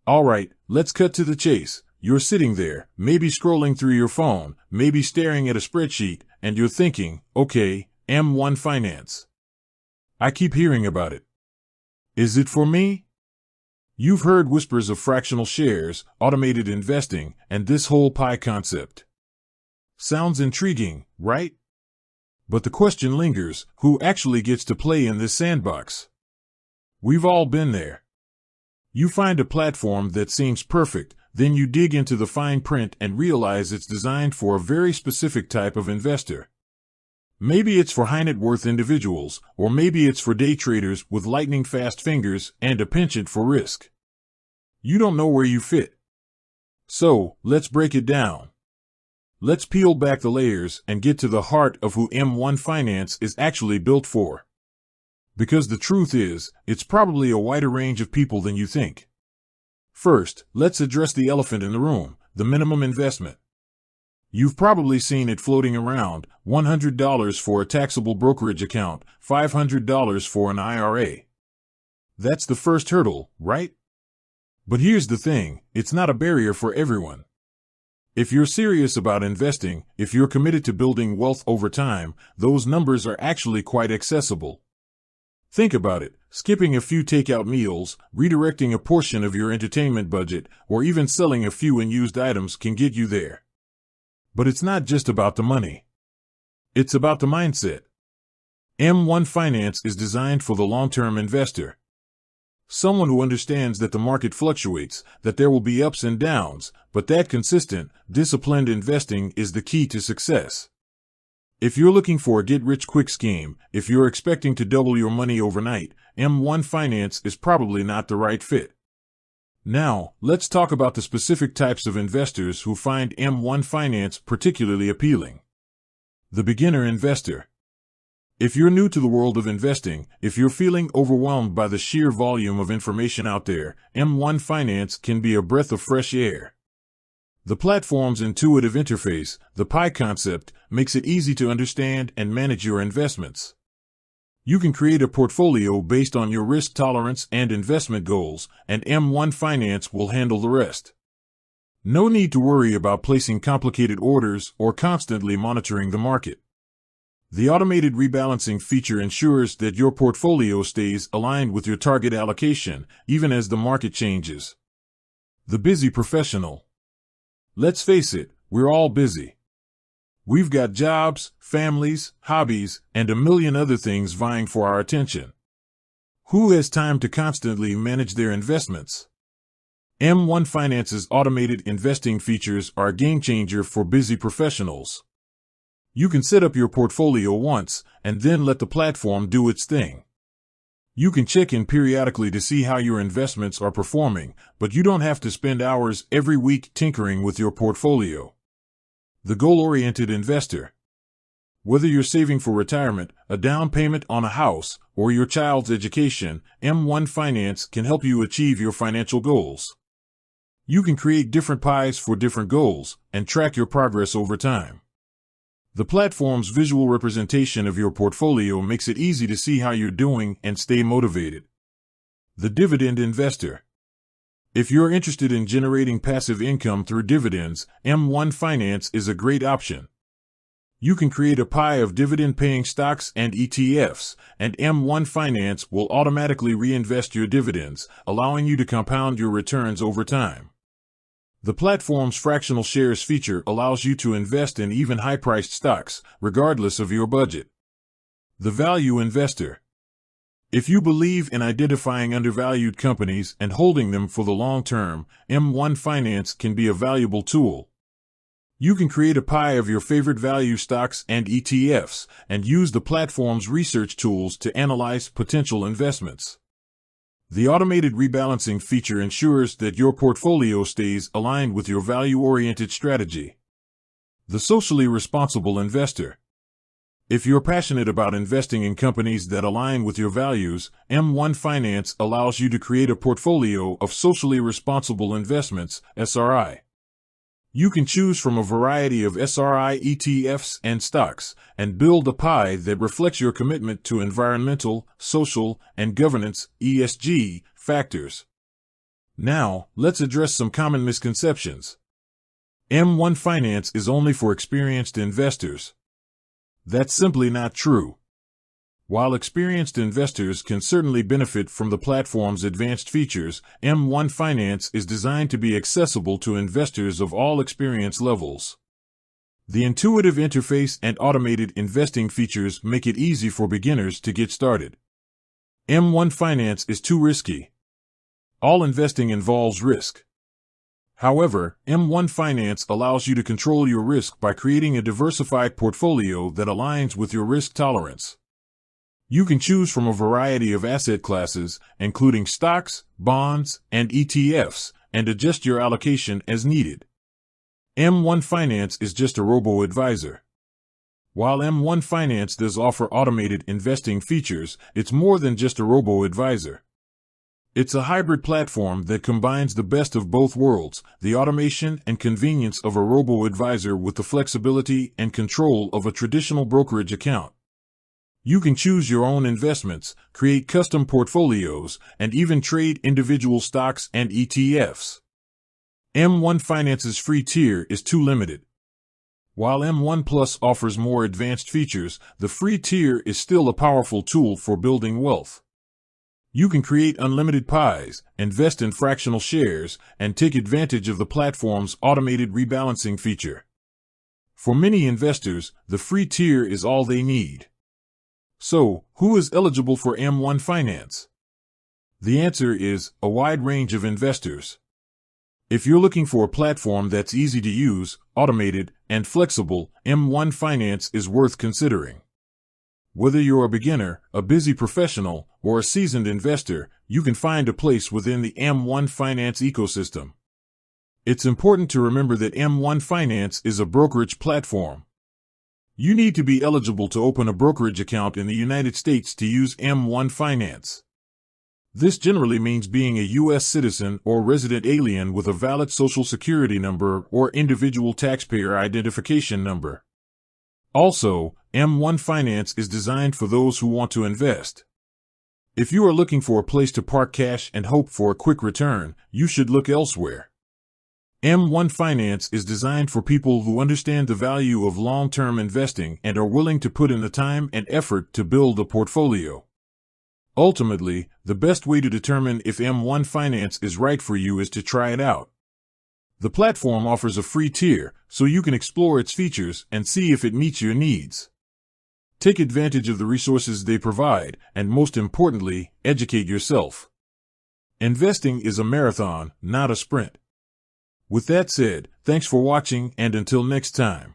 All right, let's cut to the chase. You're sitting there, maybe scrolling through your phone, maybe staring at a spreadsheet, and you're thinking, okay, M1 Finance. I keep hearing about it. Is it for me? You've heard whispers of fractional shares, automated investing, and this whole pie concept. Sounds intriguing, right? But the question lingers, who actually gets to play in this sandbox? We've all been there. You find a platform that seems perfect, then you dig into the fine print and realize it's designed for a very specific type of investor. Maybe it's for high net worth individuals, or maybe it's for day traders with lightning-fast fingers and a penchant for risk. You don't know where you fit. So, let's break it down. Let's peel back the layers and get to the heart of who M1 Finance is actually built for. Because the truth is, it's probably a wider range of people than you think. First, let's address the elephant in the room, the minimum investment. You've probably seen it floating around, $100 for a taxable brokerage account, $500 for an IRA. That's the first hurdle, right? But here's the thing, it's not a barrier for everyone. If you're serious about investing, if you're committed to building wealth over time, those numbers are actually quite accessible. Think about it, skipping a few takeout meals, redirecting a portion of your entertainment budget, or even selling a few unused items can get you there. But it's not just about the money. It's about the mindset. M1 Finance is designed for the long-term investor. Someone who understands that the market fluctuates, that there will be ups and downs, but that consistent, disciplined investing is the key to success. If you're looking for a get-rich-quick scheme, if you're expecting to double your money overnight, M1 Finance is probably not the right fit. Now, let's talk about the specific types of investors who find M1 Finance particularly appealing. The beginner investor. If you're new to the world of investing, if you're feeling overwhelmed by the sheer volume of information out there, M1 Finance can be a breath of fresh air. The platform's intuitive interface, the pie concept, makes it easy to understand and manage your investments. You can create a portfolio based on your risk tolerance and investment goals, and M1 Finance will handle the rest. No need to worry about placing complicated orders or constantly monitoring the market. The automated rebalancing feature ensures that your portfolio stays aligned with your target allocation, even as the market changes. The busy professional. Let's face it, we're all busy. We've got jobs, families, hobbies, and a million other things vying for our attention. Who has time to constantly manage their investments? M1 Finance's automated investing features are a game changer for busy professionals. You can set up your portfolio once, and then let the platform do its thing. You can check in periodically to see how your investments are performing, but you don't have to spend hours every week tinkering with your portfolio. The goal-oriented investor. Whether you're saving for retirement, a down payment on a house, or your child's education, M1 Finance can help you achieve your financial goals. You can create different pies for different goals, and track your progress over time. The platform's visual representation of your portfolio makes it easy to see how you're doing and stay motivated. The dividend investor. If you're interested in generating passive income through dividends, M1 Finance is a great option. You can create a pie of dividend-paying stocks and ETFs, and M1 Finance will automatically reinvest your dividends, allowing you to compound your returns over time. The platform's fractional shares feature allows you to invest in even high-priced stocks, regardless of your budget. The value investor. If you believe in identifying undervalued companies and holding them for the long term, M1 Finance can be a valuable tool. You can create a pie of your favorite value stocks and ETFs, and use the platform's research tools to analyze potential investments. The automated rebalancing feature ensures that your portfolio stays aligned with your value-oriented strategy. The socially responsible investor. If you're passionate about investing in companies that align with your values, M1 Finance allows you to create a portfolio of socially responsible investments, SRI. You can choose from a variety of SRI ETFs and stocks, and build a pie that reflects your commitment to environmental, social, and governance (ESG) factors. Now, let's address some common misconceptions. M1 Finance is only for experienced investors. That's simply not true. While experienced investors can certainly benefit from the platform's advanced features, M1 Finance is designed to be accessible to investors of all experience levels. The intuitive interface and automated investing features make it easy for beginners to get started. M1 Finance is too risky. All investing involves risk. However, M1 Finance allows you to control your risk by creating a diversified portfolio that aligns with your risk tolerance. You can choose from a variety of asset classes, including stocks, bonds, and ETFs, and adjust your allocation as needed. M1 Finance is just a robo-advisor. While M1 Finance does offer automated investing features, it's more than just a robo-advisor. It's a hybrid platform that combines the best of both worlds, the automation and convenience of a robo-advisor with the flexibility and control of a traditional brokerage account. You can choose your own investments, create custom portfolios, and even trade individual stocks and ETFs. M1 Finance's free tier is too limited. While M1 Plus offers more advanced features, the free tier is still a powerful tool for building wealth. You can create unlimited pies, invest in fractional shares, and take advantage of the platform's automated rebalancing feature. For many investors, the free tier is all they need. So, who is eligible for M1 Finance? The answer is a wide range of investors. If you're looking for a platform that's easy to use, automated, and flexible, M1 Finance is worth considering. Whether you're a beginner, a busy professional, or a seasoned investor, you can find a place within the M1 Finance ecosystem. It's important to remember that M1 Finance is a brokerage platform. You need to be eligible to open a brokerage account in the United States to use M1 Finance. This generally means being a U.S. citizen or resident alien with a valid Social Security number or individual taxpayer identification number. Also, M1 Finance is designed for those who want to invest. If you are looking for a place to park cash and hope for a quick return, you should look elsewhere. M1 Finance is designed for people who understand the value of long-term investing and are willing to put in the time and effort to build a portfolio. Ultimately, the best way to determine if M1 Finance is right for you is to try it out. The platform offers a free tier, so you can explore its features and see if it meets your needs. Take advantage of the resources they provide, and most importantly, educate yourself. Investing is a marathon, not a sprint. With that said, thanks for watching, and until next time.